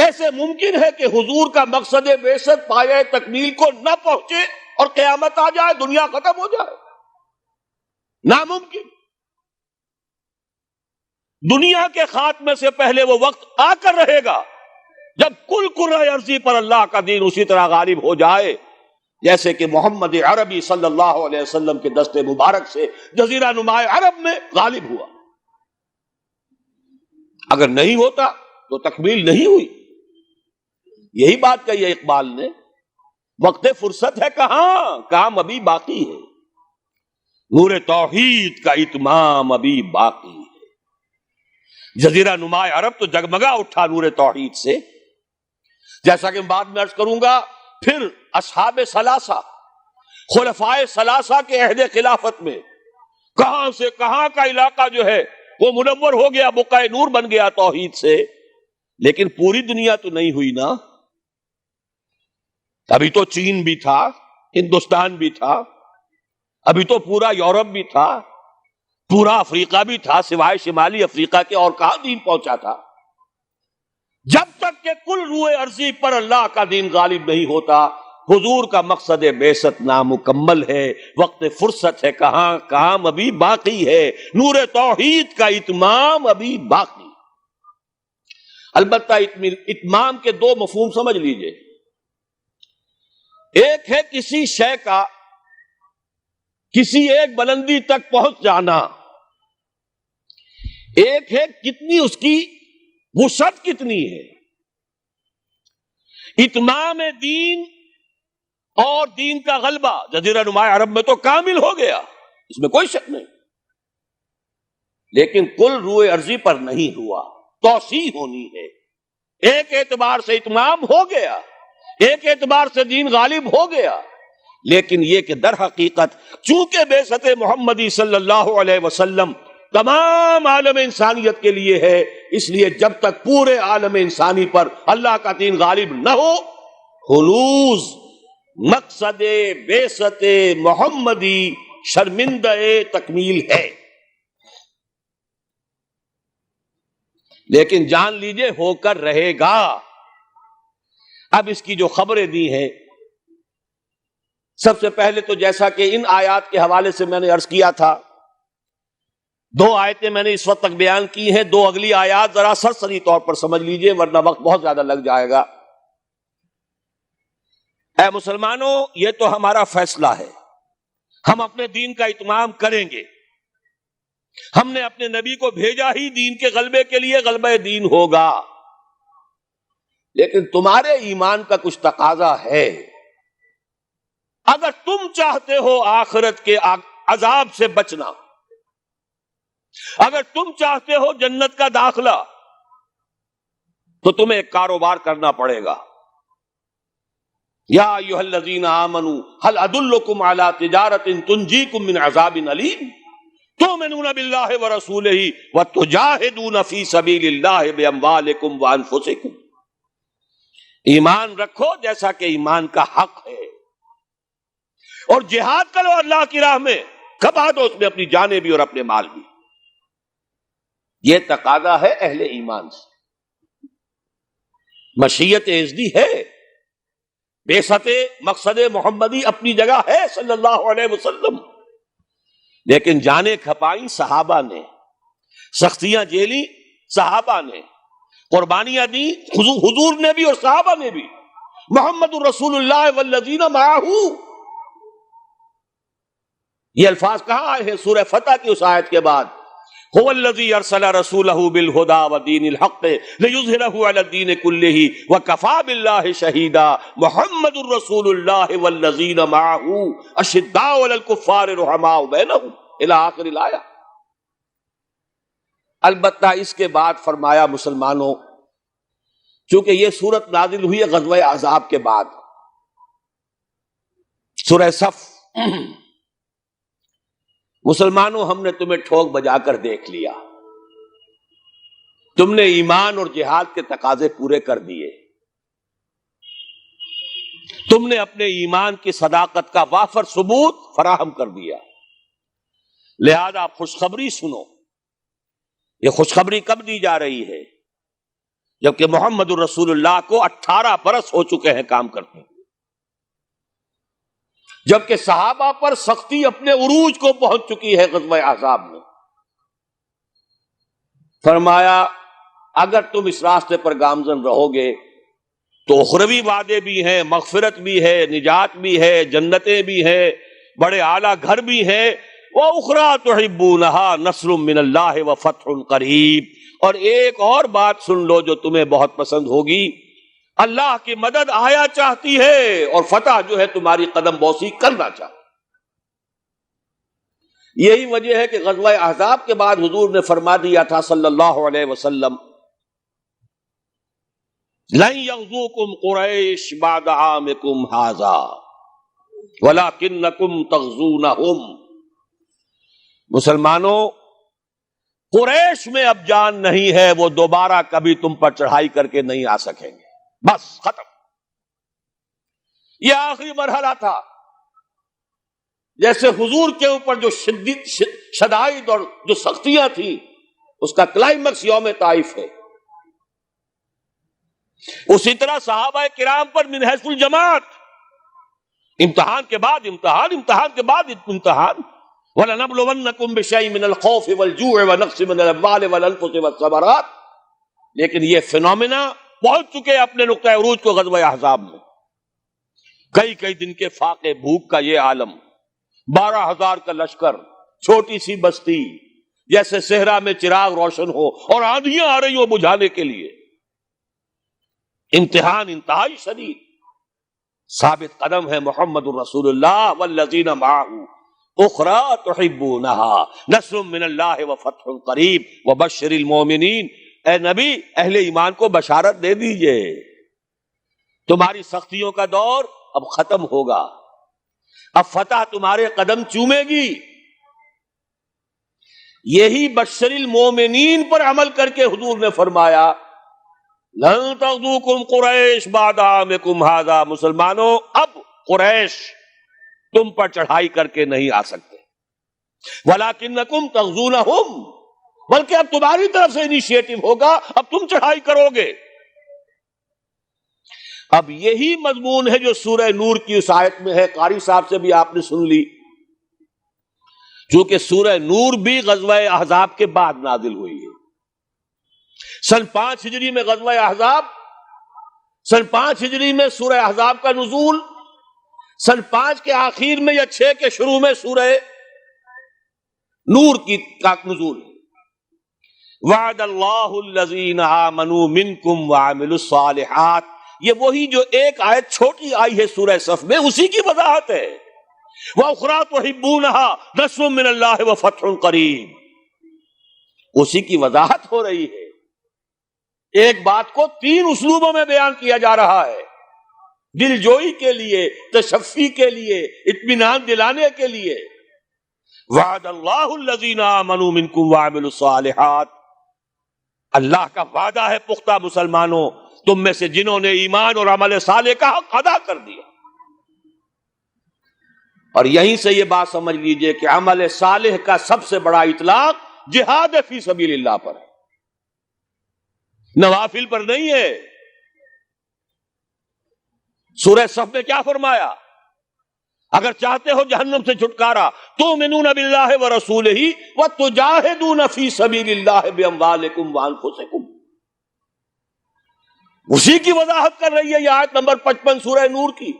کیسے ممکن ہے کہ حضور کا مقصد بعثت پایہ تکمیل کو نہ پہنچے اور قیامت آ جائے، دنیا ختم ہو جائے؟ ناممکن۔ دنیا کے خاتمے سے پہلے وہ وقت آ کر رہے گا جب کل کرۂ ارضی پر اللہ کا دین اسی طرح غالب ہو جائے جیسے کہ محمد عربی صلی اللہ علیہ وسلم کے دست مبارک سے جزیرہ نما عرب میں غالب ہوا۔ اگر نہیں ہوتا تو تکمیل نہیں ہوئی۔ یہی بات کہی ہے اقبال نے، وقت فرصت ہے کہاں، کام ابھی باقی ہے، نور توحید کا اتمام ابھی باقی ہے۔ جزیرہ نما عرب تو جگمگا اٹھا نور توحید سے، جیسا کہ بعد میں عرض کروں گا۔ پھر اصحاب ثلاثہ، خلفائے ثلاثہ کے عہد خلافت میں کہاں سے کہاں کا علاقہ جو ہے وہ منور ہو گیا، بقعہ نور بن گیا توحید سے۔ لیکن پوری دنیا تو نہیں ہوئی نا، ابھی تو چین بھی تھا، ہندوستان بھی تھا، ابھی تو پورا یورپ بھی تھا، پورا افریقہ بھی تھا، سوائے شمالی افریقہ کے اور کہاں دین پہنچا تھا؟ جب تک کہ کل روئے ارضی پر اللہ کا دین غالب نہیں ہوتا، حضور کا مقصد بعثت نامکمل ہے، وقت فرصت ہے کہاں، کام ابھی باقی ہے، نور توحید کا اتمام ابھی باقی۔ البتہ اتمام کے دو مفہوم سمجھ لیجئے، ایک ہے کسی شے کا کسی ایک بلندی تک پہنچ جانا، ایک ہے کتنی اس کی وسعت کتنی ہے۔ اتمام دین اور دین کا غلبہ جزیرہ نما عرب میں تو کامل ہو گیا، اس میں کوئی شک نہیں، لیکن کل روئے ارضی پر نہیں ہوا، توسیع ہونی ہے۔ ایک اعتبار سے اتمام ہو گیا، ایک اعتبار سے دین غالب ہو گیا، لیکن یہ کہ در حقیقت چونکہ بعثت محمدی صلی اللہ علیہ وسلم تمام عالم انسانیت کے لیے ہے، اس لیے جب تک پورے عالم انسانی پر اللہ کا دین غالب نہ ہو، حلوظ مقصد بعثت محمدی شرمندہ تکمیل ہے۔ لیکن جان لیجئے ہو کر رہے گا۔ اب اس کی جو خبریں دی ہیں، سب سے پہلے تو جیسا کہ ان آیات کے حوالے سے میں نے عرض کیا تھا، دو آیتیں میں نے اس وقت تک بیان کی ہیں، دو اگلی آیات ذرا سرسری طور پر سمجھ لیجئے ورنہ وقت بہت زیادہ لگ جائے گا۔ اے مسلمانوں، یہ تو ہمارا فیصلہ ہے، ہم اپنے دین کا اتمام کریں گے، ہم نے اپنے نبی کو بھیجا ہی دین کے غلبے کے لیے، غلبہ دین ہوگا، لیکن تمہارے ایمان کا کچھ تقاضا ہے۔ اگر تم چاہتے ہو آخرت کے عذاب سے بچنا، اگر تم چاہتے ہو جنت کا داخلہ، تو تمہیں ایک کاروبار کرنا پڑے گا۔ یا ایھا الذین آمنوا هل ادلکم علی تجارۃ تنجیکم من عذاب علیم تؤمنون باللہ ورسولہ وتجاہدون فی سبیل اللہ باموالکم وانفسکم۔ ایمان رکھو جیسا کہ ایمان کا حق ہے، اور جہاد کرو اللہ کی راہ میں، کھپا دو اس میں اپنی جانیں بھی اور اپنے مال بھی۔ یہ تقاضا ہے اہل ایمان سے۔ مشیت اذنی ہے، بعثت مقصد محمدی اپنی جگہ ہے صلی اللہ علیہ وسلم، لیکن جانیں کھپائیں صحابہ نے، سختیاں جھیلی صحابہ نے، قربانیاں دی حضور نے بھی اور صحابہ نے بھی۔ محمد الرسول اللہ والذین معہ، یہ الفاظ کہاں آئے ہیں؟ سورہ فتح کی اس آیت کے بعد، هو الذی ارسل رسولہ بالہدی ودین الحق لیظہرہ علی الدین کلہ وکفی باللہ شہیدا محمد الرسول اللہ والذین معہ اشداء علی الکفار رحماء بینہم الی آخر الآیہ۔ البتہ اس کے بعد فرمایا مسلمانوں، چونکہ یہ سورت نازل ہوئی ہے غزوہ احزاب کے بعد، سورہ صف، مسلمانوں ہم نے تمہیں ٹھوک بجا کر دیکھ لیا، تم نے ایمان اور جہاد کے تقاضے پورے کر دیے، تم نے اپنے ایمان کی صداقت کا وافر ثبوت فراہم کر دیا، لہذا خوشخبری سنو۔ یہ خوشخبری کب دی جا رہی ہے؟ جبکہ محمد الرسول اللہ کو 18 برس ہو چکے ہیں کام کرتے ہیں، جبکہ صحابہ پر سختی اپنے عروج کو پہنچ چکی ہے غزوہ احزاب میں۔ فرمایا اگر تم اس راستے پر گامزن رہو گے تو اخروی وعدے بھی ہیں، مغفرت بھی ہے، نجات بھی ہے، جنتیں بھی ہیں، بڑے اعلیٰ گھر بھی ہیں، وَأُخْرَىٰ تُحِبُّونَهَا نَصْرٌ مِّنَ اللَّهِ وَفَتْحٌ قَرِیب، اور ایک اور بات سن لو جو تمہیں بہت پسند ہوگی، اللہ کی مدد آیا چاہتی ہے اور فتح جو ہے تمہاری قدم بوسی کرنا چاہتی۔ یہی وجہ ہے کہ غزوہ احزاب کے بعد حضور نے فرما دیا تھا صلی اللہ علیہ وسلم، لن یغزوکم قریش بعد عامکم ھذا ولکنکم تغزونہم، مسلمانوں قریش میں اب جان نہیں ہے، وہ دوبارہ کبھی تم پر چڑھائی کر کے نہیں آ سکیں گے، بس ختم۔ یہ آخری مرحلہ تھا، جیسے حضور کے اوپر جو شدائد اور جو سختیاں تھیں اس کا کلائمیکس یوم طائف ہے، اسی طرح صحابہ کرام پر من حیث الجماعت امتحان کے بعد امتحان، امتحان کے بعد امتحان، وَلَنَبْلُوَنَّكُمْ بِشَيْءٍ مِّنَ الْخَوْفِ وَالْجُوعِ وَنَقْصٍ مِّنَ الْأَمْوَالِ وَالْأَنفُسِ وَالثَّمَرَاتِ، لیکن یہ فینومینا پہنچ چکے اپنے نقطہ عروج کو غزوہ احزاب میں۔ کئی کئی دن کے فاقے بھوک کا یہ عالم، 12,000 کا لشکر، چھوٹی سی بستی، جیسے صحرا میں چراغ روشن ہو اور آندھیاں آ رہی ہو بجھانے کے لیے، امتحان انتہائی شدید۔ ثابت قدم ہے محمد الرسول اللہ والذین معہ اخری تحبونها نصر من اللہ وفتح قریب وبشر المؤمنین، اے نبی اہل ایمان کو بشارت دے دیجئے، تمہاری سختیوں کا دور اب ختم ہوگا، اب فتح تمہارے قدم چومے گی۔ یہی بشر المؤمنین پر عمل کر کے حضور نے فرمایا لن تغزوکم قریش بعد عامکم ھذا، مسلمانوں اب قریش تم پر چڑھائی کر کے نہیں آ سکتے، وَلَكِنَّكُمْ تَغْزُونَهُمْ، بلکہ اب تمہاری طرف سے انیشیٹو ہوگا، اب تم چڑھائی کرو گے۔ اب یہی مضمون ہے جو سورہ نور کی اس آیت میں ہے، قاری صاحب سے بھی آپ نے سن لی، چونکہ سورہ نور بھی غزوہ احزاب کے بعد نازل ہوئی ہے۔ سن 5 ہجری میں غزوہ احزاب، سن 5 ہجری میں سورہ احزاب کا نزول، سن 5 کے آخر میں یا 6 کے شروع میں سورہ نور کی کا نزول ہے۔ وعد اللہ الذین آمنوا منکم وعملوا الصالحات، یہ وہی جو ایک آیت چھوٹی آئی ہے سورہ صف میں، اسی کی وضاحت ہے۔ وَأُخْرَىٰ تُحِبُّونَهَا نَصْرٌ مِّنَ اللَّهِ وَفَتْحٌ قَرِیب، اسی کی وضاحت ہو رہی ہے۔ ایک بات کو 3 اسلوبوں میں بیان کیا جا رہا ہے، دل جوئی کے لیے، تشفی کے لیے، اطمینان دلانے کے لیے۔ وعد اللہ الذین آمنوا منکم وعملوا الصالحات، اللہ کا وعدہ ہے پختہ مسلمانوں تم میں سے جنہوں نے ایمان اور عمل صالح کا حق ادا کر دیا۔ اور یہیں سے یہ بات سمجھ لیجئے کہ عمل صالح کا سب سے بڑا اطلاق جہاد فی سبیل اللہ پر ہے، نوافل پر نہیں ہے۔ سورہ صف میں کیا فرمایا؟ اگر چاہتے ہو جہنم سے چھٹکارا تؤمنون باللہ ورسولہ وتجاہدون فی سبیل اللہ باموالکم وانفسکم، اسی کی وضاحت کر رہی ہے یہ آیت نمبر 55 سورہ نور کی۔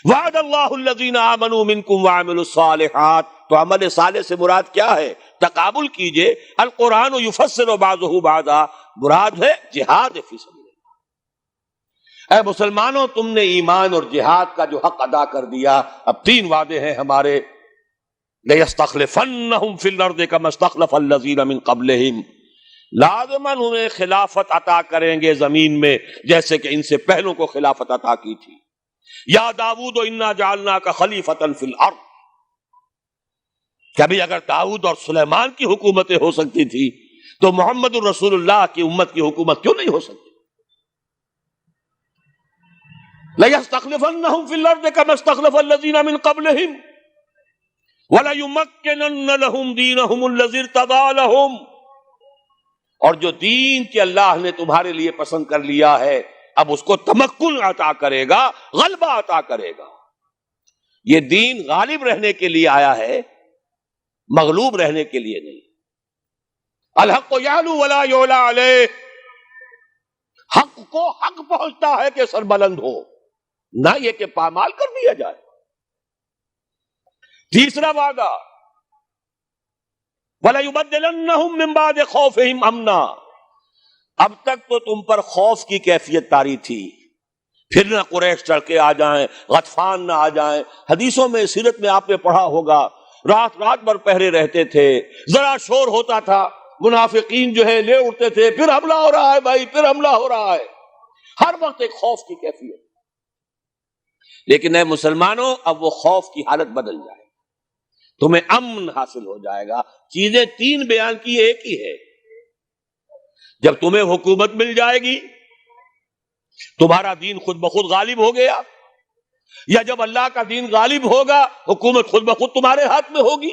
وعد اللہ الذین آمنوا منکم وعملوا الصالحات، تو عمل صالح سے مراد کیا ہے؟ تقابل کیجئے، القرآن یفسر بعضہ بعضا، مراد ہے جہاد فی سبیل اللہ۔ اے مسلمانوں تم نے ایمان اور جہاد کا جو حق ادا کر دیا، اب 3 وعدے ہیں ہمارے، لَيَسْتَخْلِفَنَّهُمْ فِي الْأَرْضِ كَمَا اسْتَخْلَفَ الَّذِينَ مِنْ قَبْلِهِمْ، لازماً انہیں خلافت عطا کریں گے زمین میں جیسے کہ ان سے پہلوں کو خلافت عطا کی تھی۔ یا داؤد انا جعلناک خلیفۃ فی الارض، کبھی اگر داؤد اور سلیمان کی حکومتیں ہو سکتی تھی تو محمد الرسول اللہ کی امت کی حکومت کیوں نہیں ہو سکتی؟ لَيَسْتَخْلِفَنَّهُمْ فِي الْأَرْضِ كَمَا اسْتَخْلَفَ الَّذِينَ مِنْ قَبْلِهِمْ وَلَيُمَكِّنَنَّ لَهُمْ دِينَهُمُ الَّذِي ارْتَضَىٰ لَهُمْ، اور جو دین کے اللہ نے تمہارے لیے پسند کر لیا ہے اب اس کو تمکن عطا کرے گا، غلبہ عطا کرے گا۔ یہ دین غالب رہنے کے لیے آیا ہے، مغلوب رہنے کے لیے نہیں۔ الحق یعلو ولا یعلی علیہ، حق کو حق پہنچتا ہے کہ سربلند ہو، نہ یہ کہ پامال کر دیا جائے۔ تیسرا وعدہ وَلَيُبَدِّلَنَّهُم مِّن بَعْدِ خَوْفِهِمْ أَمْنًا، اب تک تو تم پر خوف کی کیفیت طاری تھی، پھر نہ قریش چڑھ کے آ جائیں، غطفان نہ آ جائیں۔ حدیثوں میں سیرت میں آپ نے پڑھا ہوگا، رات رات بھر پہرے رہتے تھے، ذرا شور ہوتا تھا منافقین جو ہے لے اٹھتے تھے، پھر حملہ ہو رہا ہے بھائی، پھر حملہ ہو رہا ہے، ہر وقت ایک خوف کی کیفیت۔ لیکن اے مسلمانوں، اب وہ خوف کی حالت بدل جائے، تمہیں امن حاصل ہو جائے گا۔ چیزیں تین بیان کی، ایک ہی ہے۔ جب تمہیں حکومت مل جائے گی، تمہارا دین خود بخود غالب ہو گیا، یا جب اللہ کا دین غالب ہوگا حکومت خود بخود تمہارے ہاتھ میں ہوگی،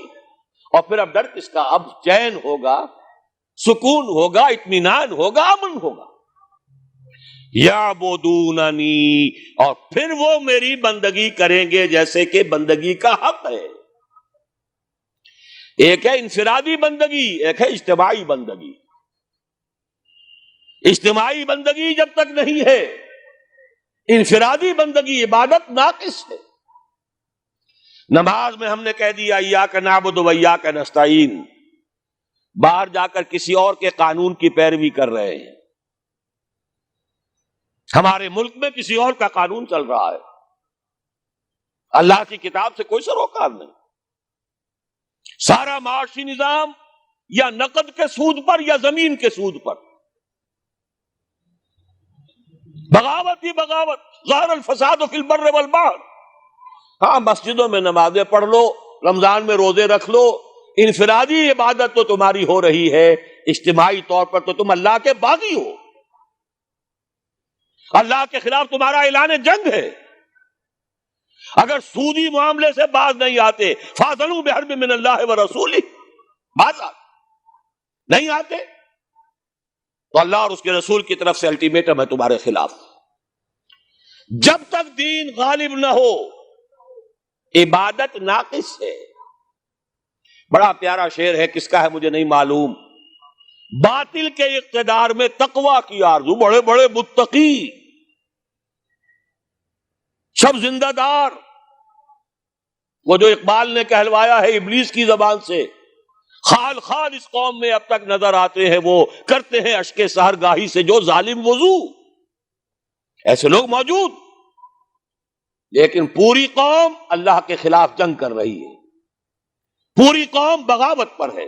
اور پھر اب ڈر کس کا؟ اب چین ہوگا، سکون ہوگا، اطمینان ہوگا، امن ہوگا۔ یعبدوننی، اور پھر وہ میری بندگی کریں گے جیسے کہ بندگی کا حق ہے۔ ایک ہے انفرادی بندگی، ایک ہے اجتماعی بندگی۔ اجتماعی بندگی جب تک نہیں ہے، انفرادی بندگی عبادت ناقص ہے۔ نماز میں ہم نے کہہ دیا ایاک نعبد و ایاک نستعین، باہر جا کر کسی اور کے قانون کی پیروی کر رہے ہیں۔ ہمارے ملک میں کسی اور کا قانون چل رہا ہے، اللہ کی کتاب سے کوئی سروکار نہیں۔ سارا معاشی نظام یا نقد کے سود پر یا زمین کے سود پر، بغاوت ہی بغاوت، ظاہر الفساد فی البر والبحر۔ ہاں، مسجدوں میں نمازیں پڑھ لو، رمضان میں روزے رکھ لو، انفرادی عبادت تو تمہاری ہو رہی ہے، اجتماعی طور پر تو تم اللہ کے باغی ہو، اللہ کے خلاف تمہارا اعلان جنگ ہے۔ اگر سودی معاملے سے باز نہیں آتے، فاذنوا بحرب من اللہ ورسولہ، باز نہیں آتے تو اللہ اور اس کے رسول کی طرف سے الٹیمیٹم ہے تمہارے خلاف۔ جب تک دین غالب نہ ہو، عبادت ناقص ہے۔ بڑا پیارا شعر ہے، کس کا ہے مجھے نہیں معلوم، باطل کے اقتدار میں تقویٰ کی آرزو، بڑے بڑے متقی سب زندہ دار، وہ جو اقبال نے کہلوایا ہے ابلیس کی زبان سے، خال خال اس قوم میں اب تک نظر آتے ہیں، وہ کرتے ہیں اشک سحر گاہی سے جو ظالم وضو۔ ایسے لوگ موجود، لیکن پوری قوم اللہ کے خلاف جنگ کر رہی ہے، پوری قوم بغاوت پر ہے،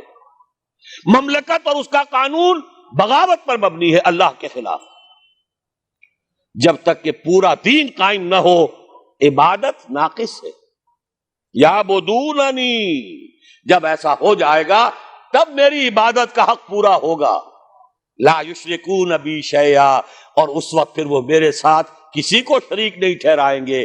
مملکت اور اس کا قانون بغاوت پر مبنی ہے، اللہ کے خلاف۔ جب تک کہ پورا دین قائم نہ ہو، عبادت ناقص ہے۔ یعبدوننی، جب ایسا ہو جائے گا تب میری عبادت کا حق پورا ہوگا۔ لا یشرکون بی شیئا، اور اس وقت پھر وہ میرے ساتھ کسی کو شریک نہیں ٹھہرائیں گے۔